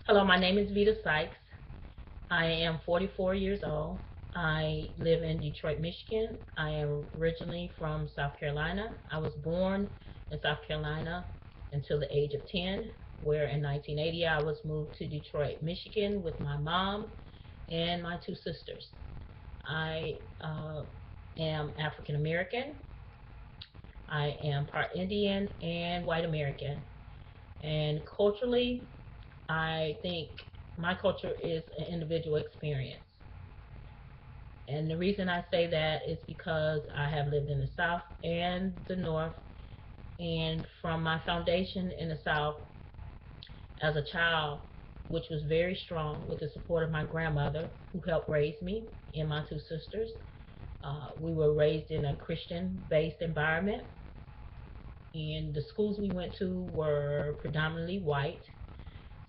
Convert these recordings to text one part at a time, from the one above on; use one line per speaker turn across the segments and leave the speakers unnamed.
Hello, my name is Vita Sykes. I am 44 years old. I live in Detroit, Michigan. I am originally from South Carolina. I was born in South Carolina until the age of 10, where in 1980 I was moved to Detroit, Michigan with my mom and my two sisters. I am African American. I am part Indian and white American. And culturally, I think my culture is an individual experience. And the reason I say that is because I have lived in the South and the North. And from my foundation in the South as a child, which was very strong with the support of my grandmother, who helped raise me and my two sisters. We were raised in a Christian based environment, and the schools we went to were predominantly white.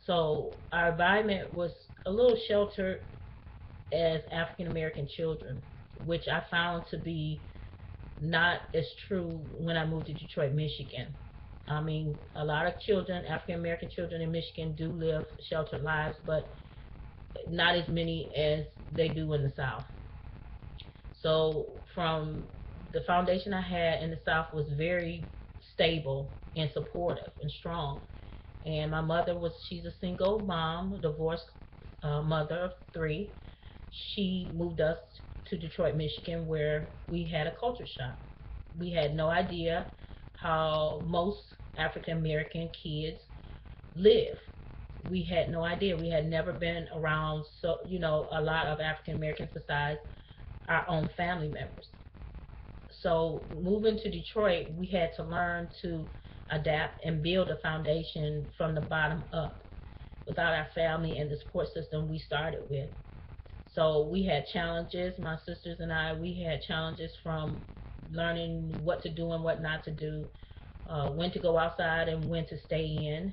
So our environment was a little sheltered as African American children, which I found to be not as true when I moved to Detroit, Michigan. I mean, a lot of children, African American children in Michigan, do live sheltered lives, but not as many as they do in the South. So, from the foundation I had in the South was very stable and supportive and strong. And my mother she's a single mom, a divorced mother of three. She moved us to Detroit, Michigan, where we had a culture shock. We had no idea how most African American kids live. We had no idea. We had never been around, so a lot of African Americans besides our own family members. So moving to Detroit, we had to learn to adapt and build a foundation from the bottom up without our family and the support system we started with. So we had challenges, my sisters and I, we had challenges from learning what to do and what not to do, when to go outside and when to stay in,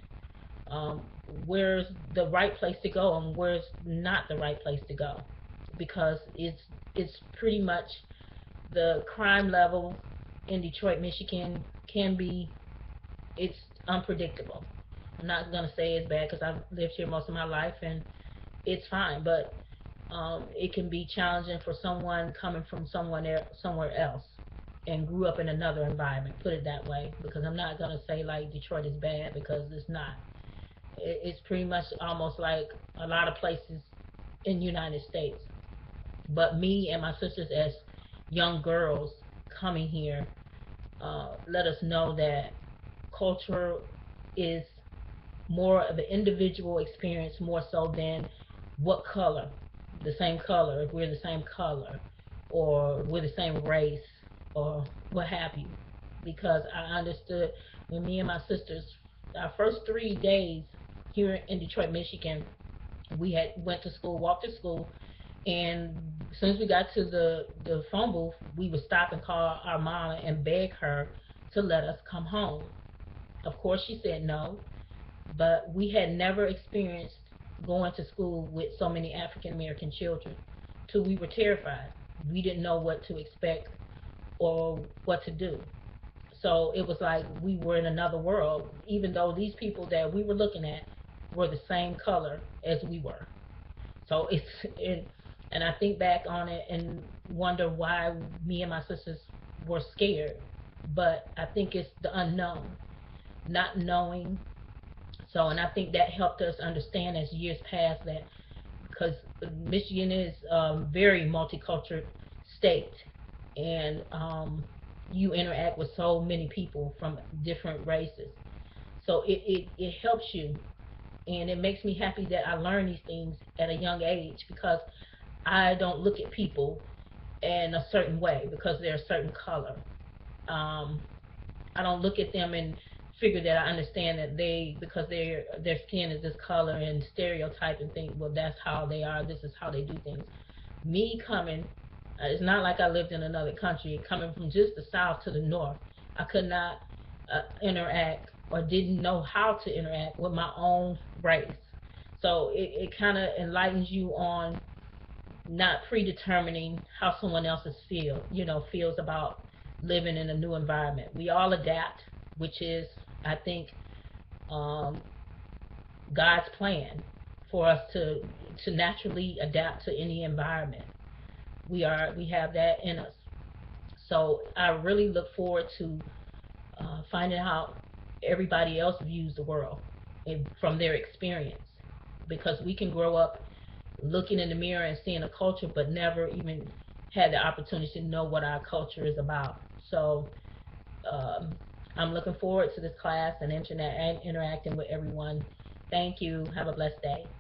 um, where's the right place to go and where's not the right place to go, because it's pretty much the crime level in Detroit, Michigan can be it's unpredictable. I'm not gonna say it's bad because I've lived here most of my life and it's fine, but it can be challenging for someone coming from somewhere else and grew up in another environment. Put it that way, because I'm not gonna say like Detroit is bad because it's not. It's pretty much almost like a lot of places in the United States. But me and my sisters, as young girls coming here, let us know that culture is more of an individual experience, more so than what color, the same color, if we're the same color, or we're the same race, or what have you. Because I understood when me and my sisters, our first 3 days here in Detroit, Michigan, we had went to school, walked to school, and as soon as we got to the phone booth, we would stop and call our mom and beg her to let us come home. Of course, she said no, but we had never experienced going to school with so many African American children. Till we were terrified. We didn't know what to expect or what to do. So it was like we were in another world, even though these people that we were looking at were the same color as we were. So and I think back on it and wonder why me and my sisters were scared. But I think it's the unknown, not knowing. So, and I think that helped us understand as years passed that because Michigan is a very multicultural state, and you interact with so many people from different races. So it helps you, and it makes me happy that I learned these things at a young age because I don't look at people in a certain way because they're a certain color. Um, I don't look at them and figure that I understand that they because their skin is this color and stereotype and think, well, that's how they are. This is how they do things. Me coming, it's not like I lived in another country. Coming from just the south to the north, I could not interact or didn't know how to interact with my own race. So it kind of enlightens you on not predetermining how someone else's feels about living in a new environment. We all adapt, which is, I think, um, God's plan for us to naturally adapt to any environment. We have that in us. So I really look forward to finding out how everybody else views the world from their experience, because we can grow up looking in the mirror and seeing a culture, but never even had the opportunity to know what our culture is about. So um, I'm looking forward to this class and internet and interacting with everyone. Thank you. Have a blessed day.